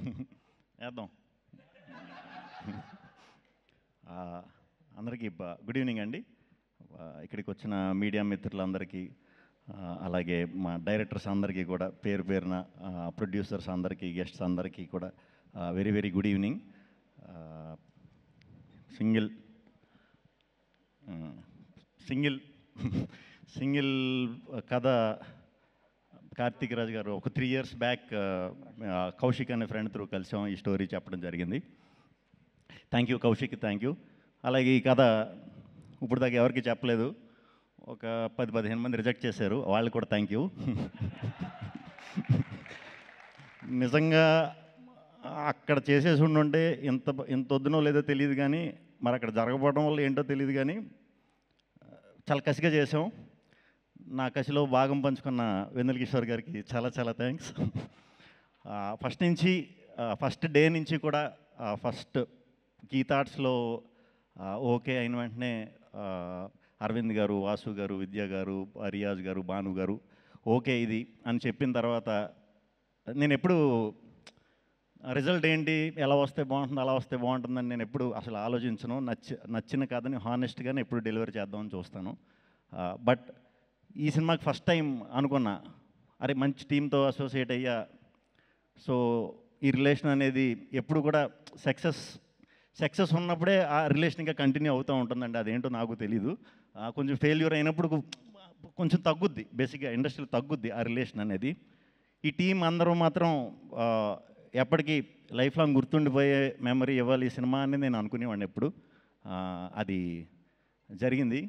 వేద్దాం. అందరికీ good evening అండి. ఇక్కడికి వచ్చిన మీడియా మిత్రులందరికీ, అలాగే మా డైరెక్టర్స్ అందరికీ కూడా పేరు పేరున, ప్రొడ్యూసర్స్ అందరికీ, గెస్ట్స్ అందరికీ కూడా very very good evening. Single కథ కార్తీక్ రాజ్ గారు ఒక 3 years బ్యాక్ కౌశిక్ అనే ఫ్రెండ్ త్రూ కలిసాం, ఈ స్టోరీ చెప్పడం జరిగింది. Thank you Kaushik, thank you. అలాగే ఈ కథ ఇప్పుడు దాకా ఎవరికి చెప్పలేదు, ఒక 10-15 మంది రిజెక్ట్ చేశారు, వాళ్ళు కూడా థ్యాంక్ యూ. నిజంగా అక్కడ చేసేసి ఉండుంటే ఇంత వద్దునో లేదో తెలియదు, కానీ మరి అక్కడ జరగకపోవడం వల్ల ఏంటో తెలియదు, కానీ చాలా కసిగా చేసాం. నా కసిలో భాగం పంచుకున్న వెన్నెల కిషోర్ గారికి చాలా చాలా థ్యాంక్స్. ఫస్ట్ డే నుంచి కూడా ఫస్ట్ కీ థాట్స్లో ఓకే అయిన వెంటనే అరవింద్ గారు, వాసు గారు, విద్య గారు, రియాజ్ గారు, భాను గారు ఓకే ఇది అని చెప్పిన తర్వాత నేను ఎప్పుడు రిజల్ట్ ఏంటి, ఎలా వస్తే బాగుంటుంది, అలా వస్తే బాగుంటుందని నేను ఎప్పుడు అసలు ఆలోచించను. నచ్చిన కథని హానెస్ట్గానే ఎప్పుడు డెలివరీ చేద్దామని చూస్తాను. బట్ ఈ సినిమాకి ఫస్ట్ టైం అనుకున్నా, అరే మంచి టీంతో అసోసియేట్ అయ్యా, సో ఈ రిలేషన్ అనేది ఎప్పుడు కూడా సక్సెస్ ఉన్నప్పుడే ఆ రిలేషన్ ఇంకా కంటిన్యూ అవుతూ ఉంటుందండి. అదేంటో నాకు తెలీదు. కొంచెం ఫెయిల్యూర్ అయినప్పుడు కొంచెం తగ్గుద్ది, బేసిక్గా ఇండస్ట్రీలో తగ్గుద్ది ఆ రిలేషన్ అనేది. ఈ టీం అందరూ మాత్రం ఎప్పటికీ లైఫ్ లాంగ్ గుర్తుండిపోయే మెమరీ ఇవ్వాలి ఈ సినిమా అని నేను అనుకునేవాడిని ఎప్పుడు. అది జరిగింది,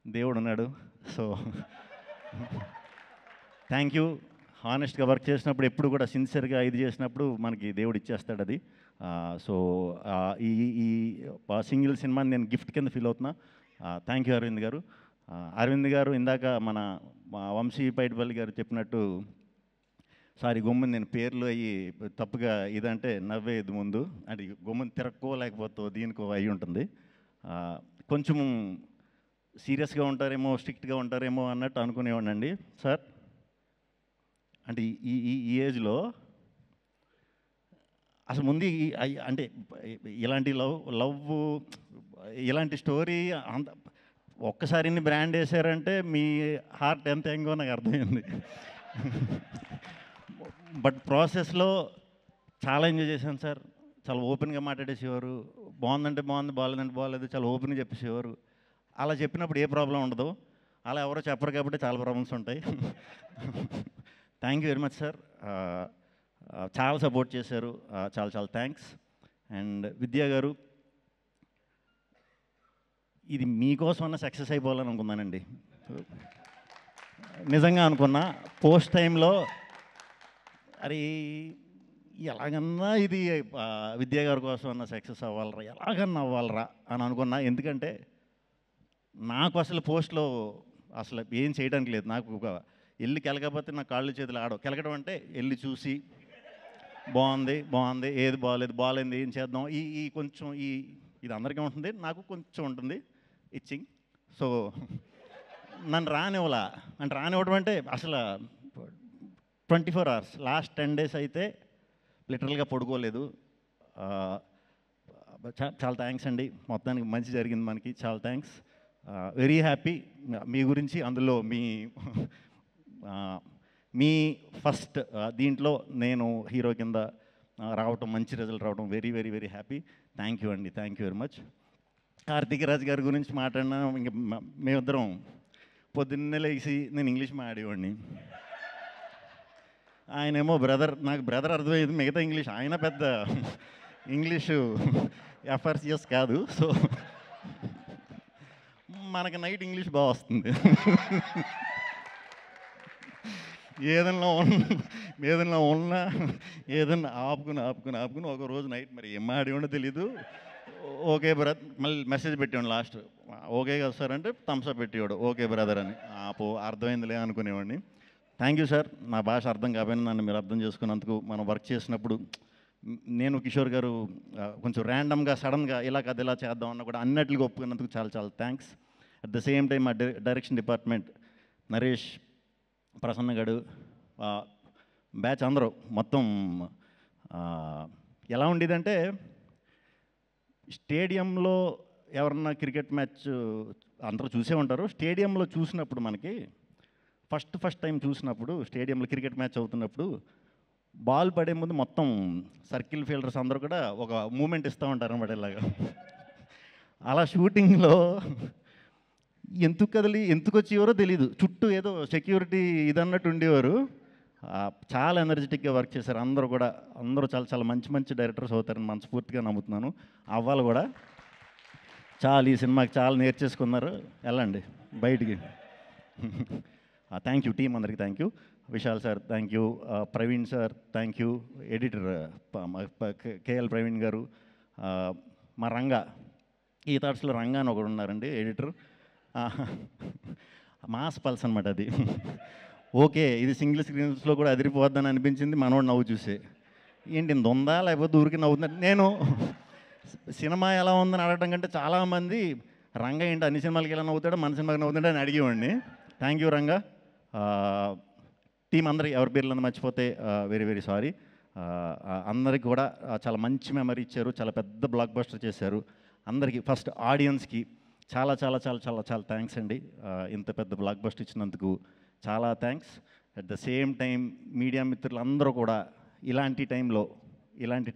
దేవుడు ఉన్నాడు. So thank you. హానెస్ట్గా వర్క్ చేసినప్పుడు ఎప్పుడు కూడా సిన్సియర్గా ఇది చేసినప్పుడు మనకి దేవుడు ఇచ్చేస్తాడు అది. సో ఈ సింగిల్ సినిమాని నేను గిఫ్ట్ కింద ఫీల్ అవుతున్నా. థ్యాంక్ యూ అరవింద్ గారు. అరవింద్ గారు ఇందాక మా వంశీ పైడిపల్లి గారు చెప్పినట్టు, సారీ గొమ్మని నేను పేర్లు అయ్యి తప్పుగా ఇదంటే నవ్వేది ముందు, అది గొమ్మని తిరక్కో లేకపోతే దీనికో అయి ఉంటుంది. కొంచెం సీరియస్గా ఉంటారేమో, స్ట్రిక్ట్గా ఉంటారేమో అన్నట్టు అనుకునేవాడిని అండి సార్. అంటే ఈ ఏజ్లో అసలు ముందు అంటే ఇలాంటి లవ్ ఇలాంటి స్టోరీ అంత ఒక్కసారి బ్రాండ్ వేసారంటే మీ హార్ట్ ఎంత ఎంగో నాకు అర్థమైంది. బట్ ప్రాసెస్లో చాలా ఎంజాయ్ చేశాను సార్. చాలా ఓపెన్గా మాట్లాడేసేవారు, బాగుందంటే బాగుంది, బాగాలేదంటే బాగాలేదు, చాలా ఓపెన్గా చెప్పేసేవారు. అలా చెప్పినప్పుడు ఏ ప్రాబ్లం ఉండదు. అలా ఎవరో చెప్పరు కాబట్టి చాలా ప్రాబ్లమ్స్ ఉంటాయి. Thank you very much sir. చాలా సపోర్ట్ చేశారు, చాలా చాలా థ్యాంక్స్. అండ్ విద్యా గారు, ఇది మీకోసమన్నా సక్సెస్ అయిపోవాలని అనుకున్నానండి, నిజంగా అనుకున్నా. పోస్ట్ టైంలో అరే ఎలాగన్నా ఇది విద్యా గారి కోసం అన్న సక్సెస్ అవ్వాలరా, ఎలాగన్నా అవ్వాలరా అని అనుకున్నా. ఎందుకంటే నాకు అసలు పోస్ట్లో అసలు ఏం చేయడానికి లేదు. నాకు ఒక వెళ్ళి కెలకపోతే నా కాళ్ళు చేతులు ఆడవు. కెలకడం అంటే వెళ్ళి చూసి బాగుంది, ఏది బాగాలేదు ఏం చేద్దాం, ఈ కొంచెం ఇది అందరికీ ఉంటుంది, నాకు కొంచెం ఉంటుంది ఇచ్చింగ్. సో నన్ను రానివ్వడం అంటే అసలు 24 hours, లాస్ట్ 10 days అయితే లిటరల్గా పడుకోలేదు. చాలా థ్యాంక్స్ అండి, మొత్తానికి మంచి జరిగింది మనకి, చాలా థ్యాంక్స్. వెరీ హ్యాపీ మీ గురించి. అందులో మీ ఫస్ట్ దీంట్లో నేను హీరో కింద రావటం, మంచి రిజల్ట్ రావడం, very very very happy. Thank you అండి, thank you very much. Karthik Raj గారి గురించి మాట్లాడినా, ఇంక మేమిద్దరం పొద్దున్నే లేచి నేను ఇంగ్లీష్ మాట్లాడేవాడిని, ఆయనేమో నాకు బ్రదర్ అర్థమయ్యేది, మిగతా ఇంగ్లీష్ ఆయన పెద్ద ఇంగ్లీషు ఎఫ్ఆర్సిఎస్ కాదు. సో మనకి నైట్ ఇంగ్లీష్ బాగా వస్తుంది. ఏదన్నా ఆపుకుని ఒక రోజు నైట్ మరి ఏం ఆడేవాడో తెలీదు. ఓకే బ్రదర్, మళ్ళీ మెసేజ్ పెట్టేవాడు లాస్ట్, ఓకే కదా సార్ అంటే థమ్స్అప్ పెట్టేవాడు, ఓకే బ్రదర్ అని. అర్థమైందిలే అనుకునేవాడిని. Thank you sir. నా భాష అర్థం కాకపోయినా నన్ను మీరు అర్థం చేసుకున్నందుకు. మనం వర్క్ చేసినప్పుడు నేను కిషోర్ గారు కొంచెం ర్యాండమ్గా సడన్గా ఇలా కథ ఇలా చేద్దాం అన్న కూడా అన్నట్లుగా ఒప్పుకున్నందుకు చాలా చాలా thanks. At the same time మా డైరెక్షన్ డిపార్ట్మెంట్ నరేష్, ప్రసన్న గడు, బ్యాచ్ అందరూ మొత్తం ఎలా ఉండేదంటే స్టేడియంలో ఎవరన్నా క్రికెట్ మ్యాచ్ అందరూ చూసే ఉంటారు. స్టేడియంలో చూసినప్పుడు మనకి ఫస్ట్ టైం చూసినప్పుడు స్టేడియంలో క్రికెట్ మ్యాచ్ అవుతున్నప్పుడు బాల్ పడే ముందు మొత్తం సర్కిల్ ఫీల్డర్స్ అందరూ కూడా ఒక మూమెంట్ ఇస్తూ ఉంటారు అన్నమాట ఇలాగా. అలా షూటింగ్లో ఎందుకు వచ్చేవారో తెలీదు, చుట్టూ ఏదో సెక్యూరిటీ ఇదన్నట్టు ఉండేవారు. చాలా ఎనర్జెటిక్గా వర్క్ చేశారు అందరూ కూడా. అందరూ చాలా చాలా మంచి డైరెక్టర్స్ అవుతారని మనస్ఫూర్తిగా నమ్ముతున్నాను. అవ్వాలి కూడా. ఈ సినిమాకి చాలా నేర్చేసుకున్నారు. వెళ్ళండి బయటికి. థ్యాంక్ యూ టీం అందరికీ. Thank you Vishal sir, thank you Praveen sir, thank you editor KL Praveen గారు, మా రంగా ఈ థాట్స్లో రంగా అని ఒకడు ఉన్నారండి ఎడిటర్. మాస్ పల్స్ అనమాట అది. ఓకే, ఇది సింగిల్ స్క్రీన్స్లో కూడా అదిరిపోద్దని అనిపించింది మనోడు నవ్వు చూసే. ఏంటి ఇంత ఉందా లేకపోతే ఊరికి నవ్వుతుందా. నేను సినిమా ఎలా ఉందని అడగడం కంటే చాలామంది రంగా ఏంటి అన్ని సినిమాలకి ఎలా నవ్వుతాడో మన సినిమాకి నవ్వుతుంటే అని అడిగేవాడిని. Thank you Ranga. టీం అందరికి ఎవరి పేర్లను మర్చిపోతే వెరీ సారీ. అందరికి కూడా చాలా మంచి మెమరీ ఇచ్చారు, చాలా పెద్ద బ్లాక్ బస్టర్ చేశారు. అందరికీ ఫస్ట్ ఆడియన్స్కి చాలా చాలా చాలా చాలా చాలా థ్యాంక్స్ అండి. ఇంత పెద్ద బ్లాక్ బస్టర్ ఇచ్చినందుకు చాలా thanks. At the same time media మిత్రులందరూ కూడా ఇలాంటి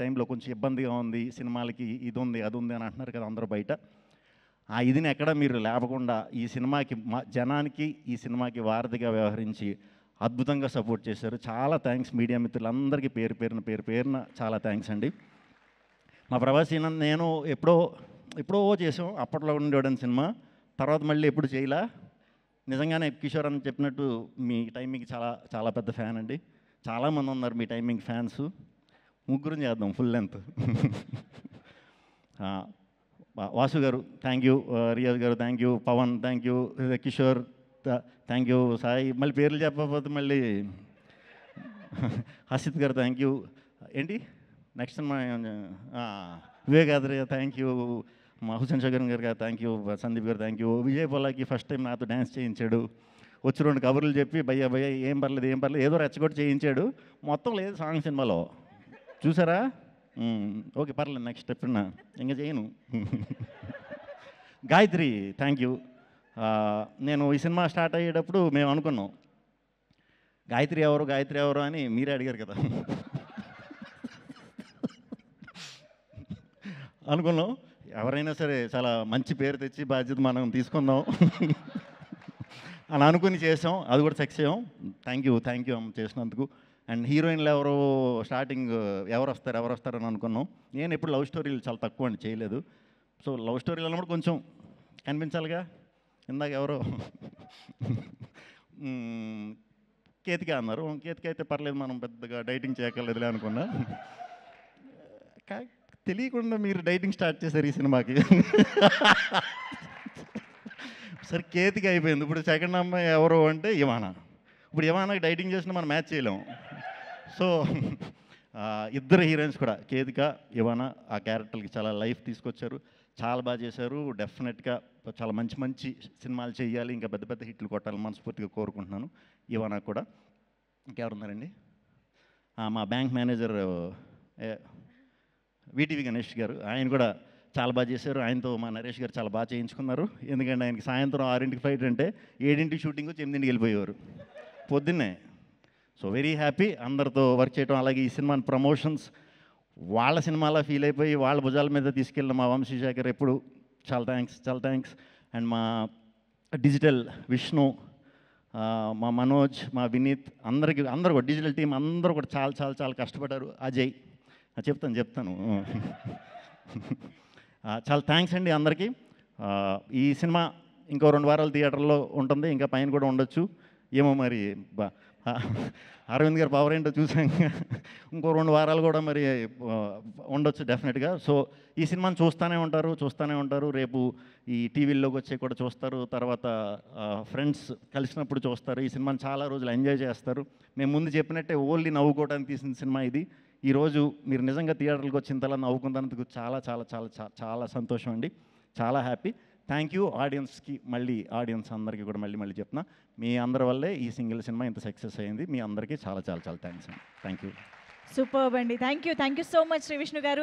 టైంలో కొంచెం ఇబ్బందిగా ఉంది, సినిమాలకి ఇది ఉంది అది ఉంది అని అంటున్నారు కదా అందరూ బయట. ఆ ఇదిని ఎక్కడ మీరు లేపకుండా ఈ సినిమాకి జనానికి ఈ సినిమాకి వారధిగా వ్యవహరించి అద్భుతంగా సపోర్ట్ చేశారు. చాలా థ్యాంక్స్ మీడియా మిత్రులందరికీ పేరు పేరున చాలా థ్యాంక్స్ అండి. మా ప్రభాస్ నేను ఎప్పుడో చేసాం అప్పట్లో ఉండేవాడని సినిమా. తర్వాత మళ్ళీ ఎప్పుడు చేయలా. నిజంగానే కిషోర్ అని చెప్పినట్టు మీ టైమింగ్ చాలా చాలా పెద్ద ఫ్యాన్ అండి. చాలామంది ఉన్నారు మీ టైమింగ్ ఫ్యాన్స్. ముగ్గురం చేద్దాం ఫుల్ లెంత్. వాసు గారు థ్యాంక్ యూ, రియాజ్ గారు thank you, Pawan thank you, Kishore thank you, Sai మళ్ళీ పేర్లు చెప్పకపోతే మళ్ళీ హసిత్ గారు థ్యాంక్ యూ. ఏంటి నెక్స్ట్ సినిమా వివేకాద్రి థ్యాంక్ యూ, మా హుసేన్ షగర్ గారు థ్యాంక్ యూ, సందీప్ గారు thank you. Vijay Polaki first time నాతో డ్యాన్స్ చేయించాడు. వచ్చి 2 కబుర్లు చెప్పి భయ్యా ఏం పర్లేదు ఏదో రెచ్చగొట్టి చేయించాడు. మొత్తం లేదు సాంగ్ సినిమాలో చూసారా. ఓకే పర్లేదు నెక్స్ట్ స్టెప్ ఇంకా చేయను. Gayatri thank you. నేను ఈ సినిమా స్టార్ట్ అయ్యేటప్పుడు మేము అనుకున్నాం గాయత్రి ఎవరు అని మీరే అడిగారు కదా. అనుకున్నాం ఎవరైనా సరే చాలా మంచి పేరు తెచ్చి బాధ్యత మనం తీసుకుందాం అని అనుకుని చేసాం. అది కూడా సక్సెస్ అయ్యాం. థ్యాంక్ యూ అమ్మ చేసినందుకు. అండ్ హీరోయిన్లు స్టార్టింగ్ ఎవరు వస్తారు అని అనుకున్నాం. నేను ఎప్పుడు లవ్ స్టోరీలు చాలా తక్కువ అండి చేయలేదు. సో లవ్ స్టోరీలు అన్నప్పుడు కొంచెం కనిపించాలిగా. ఇందాక ఎవరో కేతిక అన్నారు. కేతిక అయితే పర్లేదు మనం పెద్దగా డైటింగ్ చేయక్కర్లేదులే అనుకున్నా. తెలియకుండా మీరు డైటింగ్ స్టార్ట్ చేశారు ఈ సినిమాకి. సరే కేతిక అయిపోయింది. ఇప్పుడు సెకండ్ అమ్మాయి ఎవరు అంటే ఇవానా. ఇప్పుడు ఇవానాకి డైటింగ్ చేసినా మనం మ్యాచ్ చేయలేం. సో ఇద్దరు హీరోయిన్స్ కూడా కేతిక ఇవానా ఆ క్యారెక్టర్కి చాలా లైఫ్ తీసుకొచ్చారు. చాలా బాగా చేశారు. డెఫినెట్గా చాలా మంచి సినిమాలు చేయాలి, ఇంకా పెద్ద హిట్లు కొట్టాలని మనస్ఫూర్తిగా కోరుకుంటున్నాను. ఇవానా కూడా. ఇంకెవరున్నారండి? మా బ్యాంక్ మేనేజర్ వీటీవీ గణేష్ గారు, ఆయన కూడా చాలా బాగా చేశారు. ఆయనతో మా నరేష్ గారు చాలా బాగా చేయించుకున్నారు. ఎందుకంటే ఆయనకి సాయంత్రం 6ంటికి ఫ్లైట్ అంటే 7ంటికి షూటింగ్ వచ్చి 8ంటికి వెళ్ళిపోయేవారు పొద్దున్నే. సో వెరీ హ్యాపీ అందరితో వర్క్ చేయడం. అలాగే ఈ సినిమాని ప్రమోషన్స్ వాళ్ళ సినిమాలా ఫీల్ అయిపోయి వాళ్ళ భుజాల మీద తీసుకెళ్ళిన మా వంశీశేఖర్ ఎప్పుడు చాలా థ్యాంక్స్. అండ్ మా డిజిటల్ విష్ణు, మా మనోజ్, మా వినీత్ అందరూ కూడా డిజిటల్ టీం అందరూ కూడా చాలా కష్టపడ్డారు. అజయ్ చెప్తాను చాలా థ్యాంక్స్ అండి అందరికీ. ఈ సినిమా ఇంకో 2 వారాలు థియేటర్లో ఉంటుంది, ఇంకా పైన కూడా ఉండొచ్చు ఏమో మరి. అరవింద్ గారు పవర్ ఏంటో చూసాం. ఇంకో 2 వారాలు కూడా మరి ఉండొచ్చు డెఫినెట్గా. సో ఈ సినిమాని చూస్తూనే ఉంటారు. రేపు ఈ టీవీల్లోకి వచ్చి కూడా చూస్తారు. తర్వాత ఫ్రెండ్స్ కలిసినప్పుడు చూస్తారు. ఈ సినిమాని చాలా రోజులు ఎంజాయ్ చేస్తారు. మేము ముందు చెప్పినట్టే ఓన్లీ నవ్వుకోవడానికి తీసిన సినిమా ఇది. ఈరోజు మీరు నిజంగా థియేటర్కి వచ్చి ఇంతలా నవ్వుకున్నందుకు చాలా సంతోషం అండి. చాలా హ్యాపీ. థ్యాంక్ యూ ఆడియన్స్కి. ఆడియన్స్ అందరికీ కూడా మళ్ళీ చెప్తున్నా, మీ అందరి వల్లే ఈ సింగిల్ సినిమా ఇంత సక్సెస్ అయింది. మీ అందరికీ చాలా థ్యాంక్స్ అండి. Thank you. సూపర్బ్ అండి. Thank you so much Sri Vishnu గారు.